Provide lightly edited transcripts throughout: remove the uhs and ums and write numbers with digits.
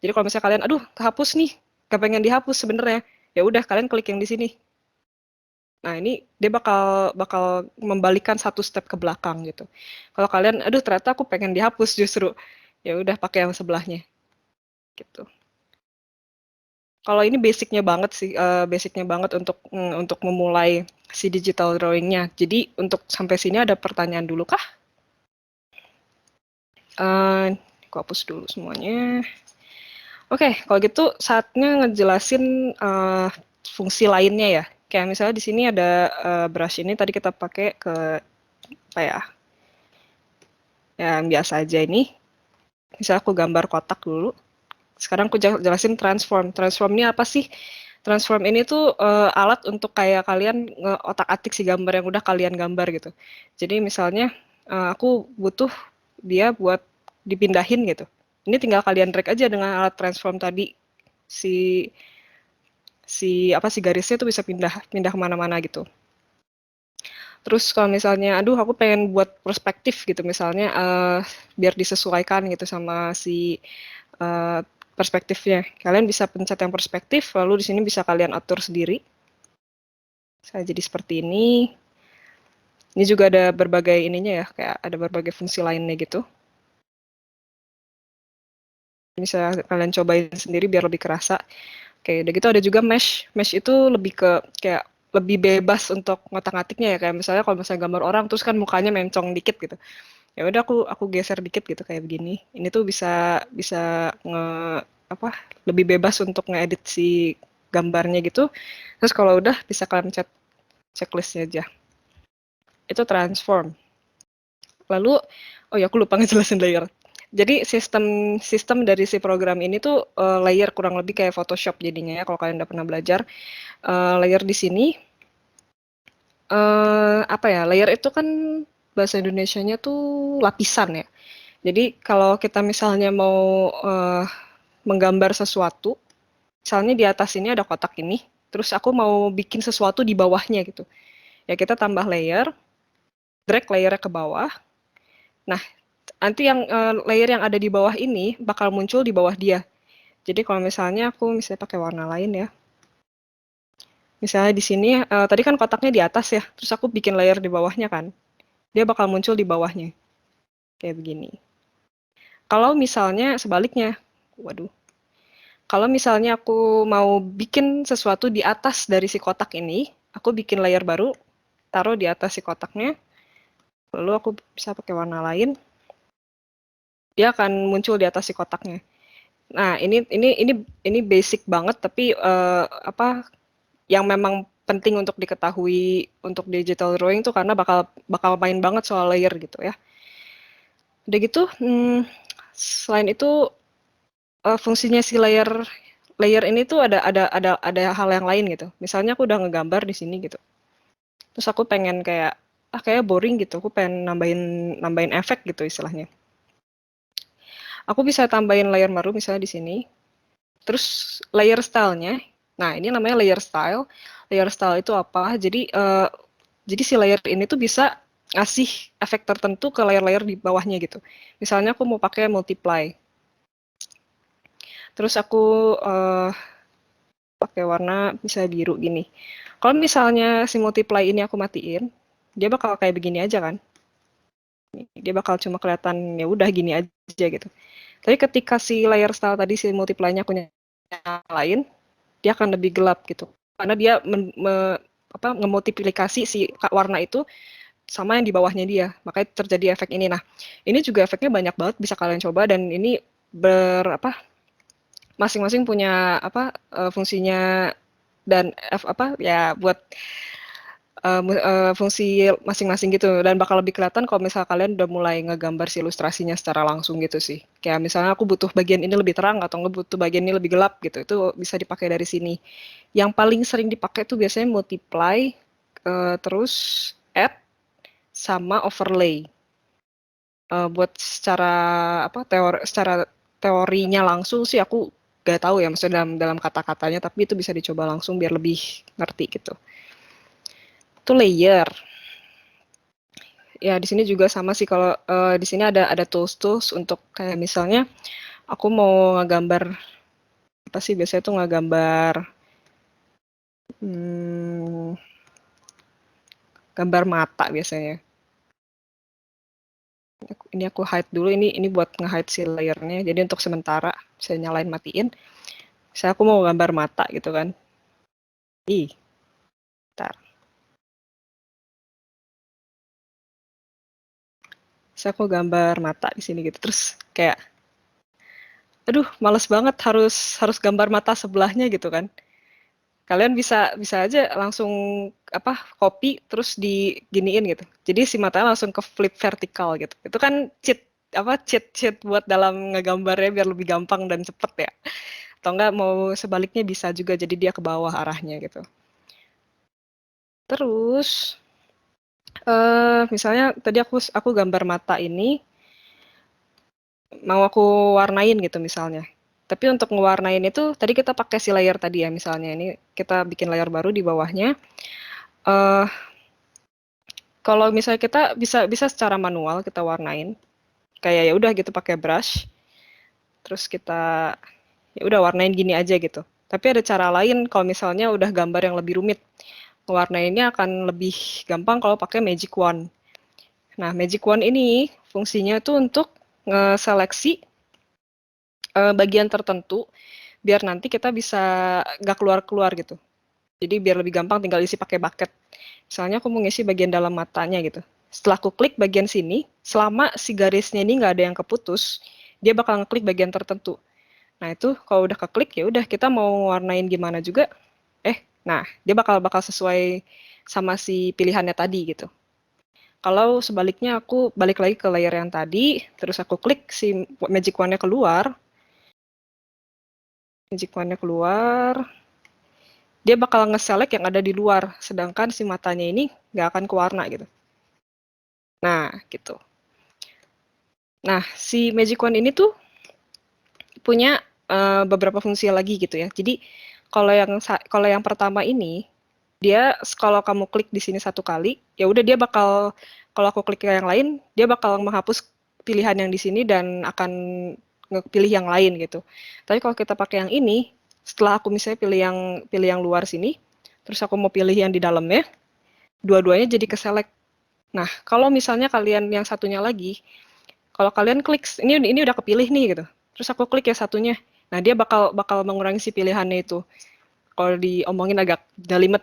Jadi kalau misalnya kalian, aduh kehapus nih, kepengen dihapus sebenarnya, ya udah kalian klik yang di sini. Nah ini dia bakal bakal membalikan satu step ke belakang gitu. Kalau kalian, aduh ternyata aku pengen dihapus justru, ya udah pakai yang sebelahnya gitu. Kalau ini basicnya banget sih, basicnya banget untuk memulai si digital drawingnya. Jadi untuk sampai sini ada pertanyaan dulu kah? Aku hapus dulu semuanya. Oke, kalau gitu saatnya ngejelasin fungsi lainnya ya. Kayak misalnya di sini ada brush ini tadi kita pakai ke apa ya? Yang biasa aja ini. Misalnya aku gambar kotak dulu. Sekarang aku jelasin transform. Transform ini apa sih? Transform ini tuh alat untuk kayak kalian otak-atik si gambar yang udah kalian gambar gitu. Jadi misalnya aku butuh dia buat dipindahin gitu. Ini tinggal kalian drag aja dengan alat transform tadi. Si si apa si garisnya tuh bisa pindah pindah kemana-mana gitu. Terus kalau misalnya, aduh aku pengen buat perspektif gitu misalnya, biar disesuaikan gitu sama si perspektifnya. Kalian bisa pencet yang perspektif, lalu di sini bisa kalian atur sendiri. Saya jadi seperti ini. Ini juga ada berbagai ininya ya, kayak ada berbagai fungsi lainnya gitu. Bisa kalian cobain sendiri biar lebih kerasa. Oke, udah gitu ada juga mesh. Mesh itu lebih ke kayak lebih bebas untuk ngotak-ngatiknya ya, kayak misalnya kalau misalnya gambar orang terus kan mukanya mencong dikit gitu. Ya udah aku geser dikit gitu kayak begini. Ini tuh bisa bisa apa lebih bebas untuk ngedit si gambarnya gitu. Terus kalau udah bisa kalian cek checklistnya aja. Itu transform. Lalu oh ya aku lupa ngejelasin layer. Jadi sistem sistem dari si program ini tuh layer kurang lebih kayak Photoshop jadinya ya kalau kalian udah pernah belajar. Layer di sini apa ya? Layer itu kan bahasa Indonesianya tuh lapisan ya. Jadi kalau kita misalnya mau menggambar sesuatu, misalnya di atas ini ada kotak ini, terus aku mau bikin sesuatu di bawahnya gitu. Ya kita tambah layer, drag layernya ke bawah. Nah, nanti yang layer yang ada di bawah ini bakal muncul di bawah dia. Jadi kalau misalnya aku misalnya pakai warna lain ya. Misalnya di sini tadi kan kotaknya di atas ya, terus aku bikin layer di bawahnya kan. Dia bakal muncul di bawahnya. Kayak begini. Kalau misalnya sebaliknya, waduh. Kalau misalnya aku mau bikin sesuatu di atas dari si kotak ini, aku bikin layer baru, taruh di atas si kotaknya, lalu aku bisa pakai warna lain, dia akan muncul di atas si kotaknya. Nah, ini basic banget tapi apa yang memang penting untuk diketahui untuk digital drawing tuh karena bakal bakal main banget soal layer gitu ya. Udah gitu, selain itu fungsinya si layer layer ini tuh ada hal yang lain gitu. Misalnya aku udah ngegambar di sini gitu. Terus aku pengen kayak kayak boring gitu. Aku pengen nambahin nambahin efek gitu istilahnya. Aku bisa tambahin layer baru misalnya di sini. Terus layer stylenya. Nah, ini namanya layer style. Layer style itu apa? Jadi si layer ini tuh bisa ngasih efek tertentu ke layer-layer di bawahnya gitu. Misalnya aku mau pakai multiply. Terus aku pakai warna bisa biru gini. Kalau misalnya si multiply ini aku matiin, dia bakal kayak begini aja kan. Dia bakal cuma kelihatan ya udah gini aja gitu. Tapi ketika si layer style tadi si multiply-nya aku nyalain, dia akan lebih gelap gitu. Karena dia ngemultiplikasi si warna itu sama yang di bawahnya dia. Makanya terjadi efek ini. Nah, ini juga efeknya banyak banget bisa kalian coba dan ini masing-masing punya fungsinya dan apa ya buat fungsi masing-masing gitu dan bakal lebih kelihatan kalau misal kalian udah mulai ngegambar si ilustrasinya secara langsung gitu sih. Kayak misalnya aku butuh bagian ini lebih terang atau nggak butuh bagian ini lebih gelap gitu. Itu bisa dipakai dari sini. Yang paling sering dipakai tuh biasanya multiply, terus add sama overlay. Buat secara secara teorinya langsung sih aku gak tahu ya maksudnya dalam kata-katanya tapi itu bisa dicoba langsung biar lebih ngerti gitu. Itu layer. Ya di sini juga sama sih kalau di sini ada tools-tools untuk kayak misalnya aku mau ngegambar apa sih, biasanya tuh ngegambar gambar mata biasanya. Ini aku hide dulu, ini buat nge-hide si layernya, jadi untuk sementara saya nyalain matiin. Saya aku mau gambar mata gitu kan. Bentar. Saya aku gambar mata di sini gitu, terus kayak aduh males banget harus gambar mata sebelahnya gitu kan. Kalian bisa aja langsung copy terus diginiin gitu. Jadi si matanya langsung ke flip vertikal gitu. Itu kan cheat buat dalam ngegambarnya biar lebih gampang dan cepet ya. Atau enggak mau sebaliknya bisa juga, jadi dia ke bawah arahnya gitu. Terus misalnya tadi aku gambar mata ini mau aku warnain gitu misalnya. Tapi untuk ngewarnain itu tadi kita pakai si layer tadi ya, misalnya ini kita bikin layer baru di bawahnya. Kalau misalnya kita bisa secara manual kita warnain, kayak ya udah gitu pakai brush, terus kita ya udah warnain gini aja gitu. Tapi ada cara lain kalau misalnya udah gambar yang lebih rumit. Warnainnya akan lebih gampang kalau pakai Magic Wand. Nah, Magic Wand ini fungsinya tuh untuk ngeseleksi bagian tertentu biar nanti kita bisa nggak keluar-keluar gitu. Jadi biar lebih gampang tinggal isi pakai bucket. Misalnya aku mau ngisi bagian dalam matanya gitu. Setelah aku klik bagian sini, selama si garisnya ini nggak ada yang keputus, dia bakal ngeklik bagian tertentu. Nah itu kalau udah keklik ya udah kita mau warnain gimana juga, nah dia bakal sesuai sama si pilihannya tadi gitu. Kalau sebaliknya aku balik lagi ke layer yang tadi, terus aku klik si magic wand-nya keluar, dia bakal nge-select yang ada di luar, sedangkan si matanya ini nggak akan kewarna gitu. Nah, gitu. Nah, si Magic Wand ini tuh punya beberapa fungsi lagi gitu ya. Jadi kalau yang pertama ini, dia kalau kamu klik di sini satu kali, ya udah dia bakal, kalau aku klik ke yang lain, dia bakal menghapus pilihan yang di sini dan akan ngepilih yang lain gitu. Tapi kalau kita pakai yang ini, setelah aku misalnya pilih yang luar sini, terus aku mau pilih yang di dalamnya, dua-duanya jadi keselect. Nah, kalau misalnya kalian yang satunya lagi, kalau kalian klik ini udah kepilih nih gitu, terus aku klik ya satunya, nah dia bakal mengurangi si pilihannya itu. Kalau diomongin agak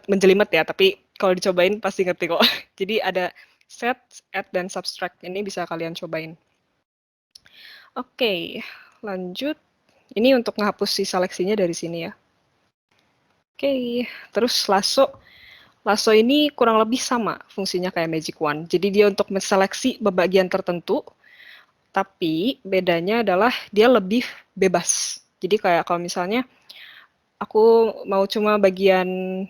menjelimet ya, tapi kalau dicobain pasti ngerti kok. Jadi ada set, add, dan subtract, ini bisa kalian cobain. Oke, lanjut. Ini untuk menghapus si seleksinya dari sini ya. Oke, terus lasso. Lasso ini kurang lebih sama fungsinya kayak Magic Wand. Jadi dia untuk menseleksi bagian tertentu, tapi bedanya adalah dia lebih bebas. Jadi kayak kalau misalnya aku mau cuma bagian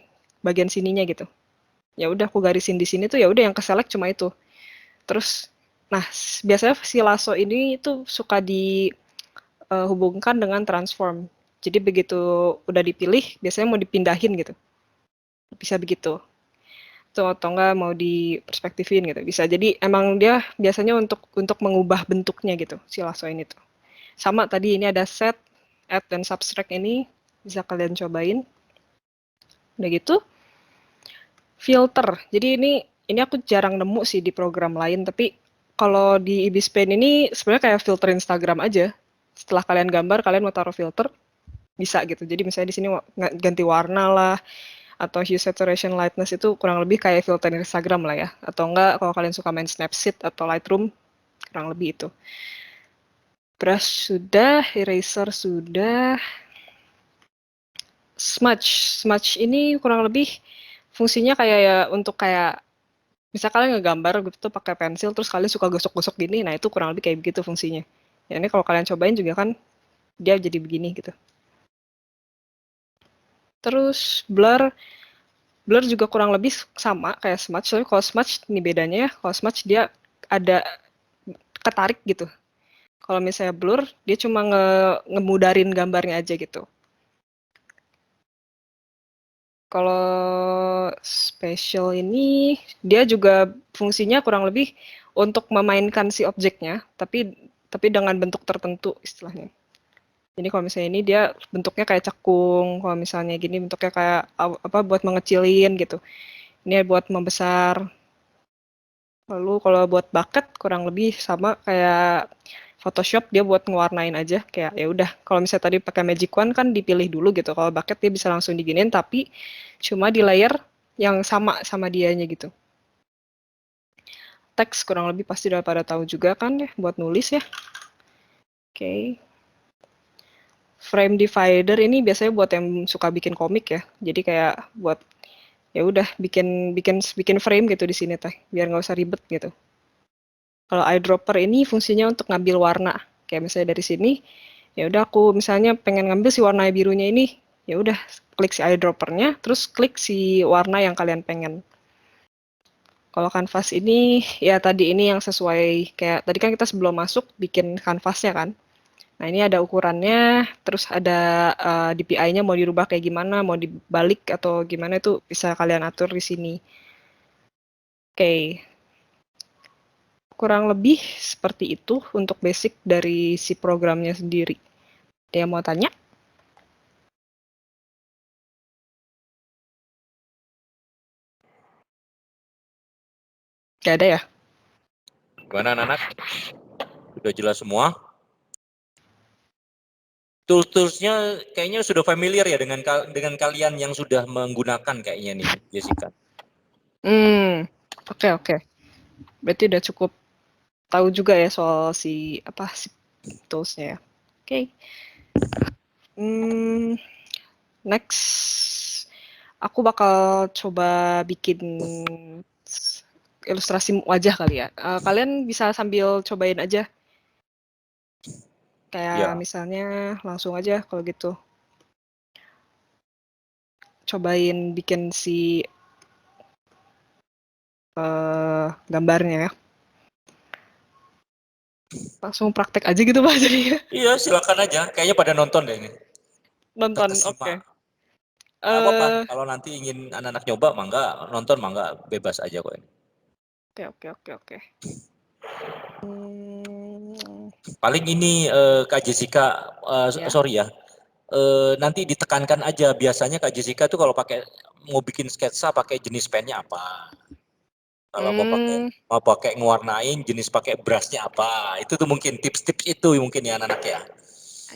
sininya gitu. Ya udah aku garisin di sini tuh, ya udah yang keselect cuma itu. Terus nah, biasanya si lasso ini tuh suka dihubungkan dengan transform. Jadi begitu udah dipilih, biasanya mau dipindahin gitu. Bisa begitu. Atau enggak mau diperspektifin gitu. Bisa. Jadi emang dia biasanya untuk mengubah bentuknya gitu, si lasso ini tuh. Sama tadi ini ada set, add, dan subtract, ini bisa kalian cobain. Udah gitu, filter. Jadi ini aku jarang nemu sih di program lain, tapi kalau di Ibis Paint ini sebenarnya kayak filter Instagram aja. Setelah kalian gambar, kalian mau taruh filter, bisa gitu. Jadi misalnya di sini ganti warna lah, atau hue, saturation, lightness, itu kurang lebih kayak filter Instagram lah ya. Atau enggak kalau kalian suka main Snapseed atau Lightroom, kurang lebih itu. Brush sudah, eraser sudah. Smudge ini kurang lebih fungsinya kayak ya untuk kayak misal kalian ngegambar gitu pakai pensil terus kalian suka gosok-gosok gini, nah itu kurang lebih kayak begitu fungsinya. Ya ini kalau kalian cobain juga kan dia jadi begini gitu. Terus blur juga kurang lebih sama kayak smudge, tapi kalau smudge ini bedanya ya, kalau smudge dia ada ketarik gitu. Kalau misalnya blur, dia cuma ngemudarin gambarnya aja gitu. Kalau spatial ini, dia juga fungsinya kurang lebih untuk memainkan si objeknya, tapi dengan bentuk tertentu istilahnya. Jadi kalau misalnya ini dia bentuknya kayak cekung, kalau misalnya gini bentuknya kayak apa buat mengecilin gitu. Ini buat membesar. Lalu kalau buat bucket kurang lebih sama kayak Photoshop, dia buat ngewarnain aja kayak ya udah. Kalau misalnya tadi pakai Magic Wand kan dipilih dulu gitu. Kalau bucket dia bisa langsung diginin tapi cuma di layer yang sama dianya gitu. Teks kurang lebih pasti udah pada tahu juga kan ya buat nulis ya. Oke. Frame divider ini biasanya buat yang suka bikin komik ya. Jadi kayak buat ya udah bikin frame gitu di sini teh, biar nggak usah ribet gitu. Kalau eyedropper ini fungsinya untuk ngambil warna. Kayak misalnya dari sini, ya udah aku misalnya pengen ngambil si warna birunya ini, ya udah klik si eyedroppernya, terus klik si warna yang kalian pengen. Kalau kanvas ini, ya tadi ini yang sesuai, kayak tadi kan kita sebelum masuk bikin kanvasnya kan. Nah ini ada ukurannya, terus ada DPI-nya mau dirubah kayak gimana, mau dibalik atau gimana itu bisa kalian atur di sini. Oke, kurang lebih seperti itu untuk basic dari si programnya sendiri. Ada yang mau tanya? Gak ada ya? Gimana anak-anak? Sudah jelas semua? Tools-toolsnya kayaknya sudah familiar ya dengan kalian yang sudah menggunakan kayaknya nih, Jessica. Oke. Berarti udah cukup tahu juga ya soal si toolsnya ya. Oke. Next, aku bakal coba bikin ilustrasi wajah kali ya. Kalian bisa sambil cobain aja. Kayak misalnya langsung aja kalau gitu. Cobain bikin si gambarnya ya. Langsung praktek aja gitu Pak jadinya. Iya, silakan aja. Kayaknya pada nonton deh ini. Nonton, oke. Apa-apa. Kalau nanti ingin anak-anak nyoba, mangga. Nonton, mangga. Bebas aja kok ini. Oke. Paling ini Kak Jessica, Ya. sorry ya. Nanti ditekankan aja. Biasanya Kak Jessica tuh kalau mau bikin sketsa pakai jenis pennya apa. Kalau mau pakai ngewarnain jenis pakai brushnya apa. Itu tuh mungkin tips-tips itu mungkin ya anak-anak ya.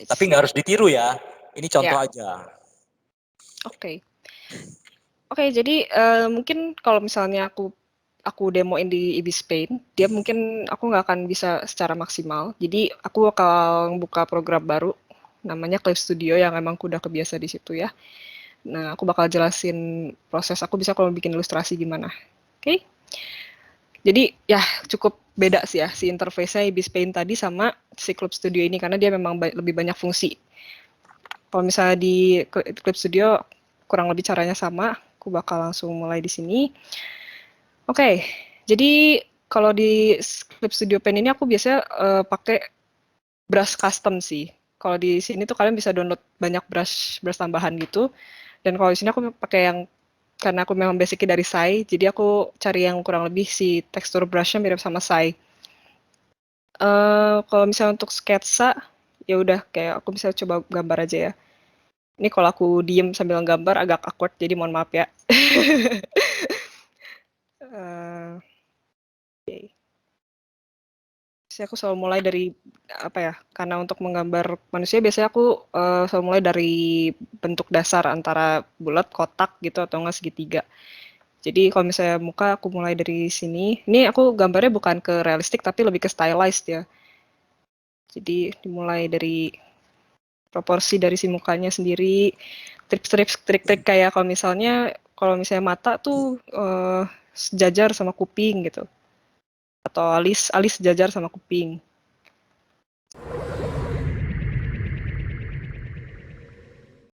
Tapi nggak harus ditiru ya. Ini contoh Ya. aja. Oke, jadi mungkin kalau misalnya aku demoin di Ibis Paint, dia mungkin aku nggak akan bisa secara maksimal. Jadi aku bakal buka program baru, namanya Clip Studio yang emang aku udah kebiasa di situ ya. Nah, aku bakal jelasin proses aku bisa kalau bikin ilustrasi gimana. Oke? Jadi ya cukup beda sih ya si interface-nya Ibis Paint tadi sama si Clip Studio ini karena dia memang lebih banyak fungsi. Kalau misalnya di Clip Studio kurang lebih caranya sama, aku bakal langsung mulai di sini. Oke, jadi kalau di Clip Studio Pen ini aku biasanya pakai brush custom sih. Kalau di sini tuh kalian bisa download banyak brush tambahan gitu. Dan kalau di sini aku pakai yang karena aku memang basicnya dari Sai, jadi aku cari yang kurang lebih si tekstur brushnya mirip sama Sai. Kalau misalnya untuk sketsa, ya udah kayak aku bisa coba gambar aja ya. Ini kalau aku diem sambil gambar agak awkward, jadi mohon maaf ya. Biasanya aku selalu mulai dari karena untuk menggambar manusia biasanya aku selalu mulai dari bentuk dasar antara bulat, kotak gitu atau enggak segitiga. Jadi kalau misalnya muka aku mulai dari sini. Ini aku gambarnya bukan ke realistik tapi lebih ke stylized ya. Jadi dimulai dari proporsi dari si mukanya sendiri, trik-trik kayak kalau misalnya mata tuh sejajar sama kuping gitu. Atau alis sejajar sama kuping.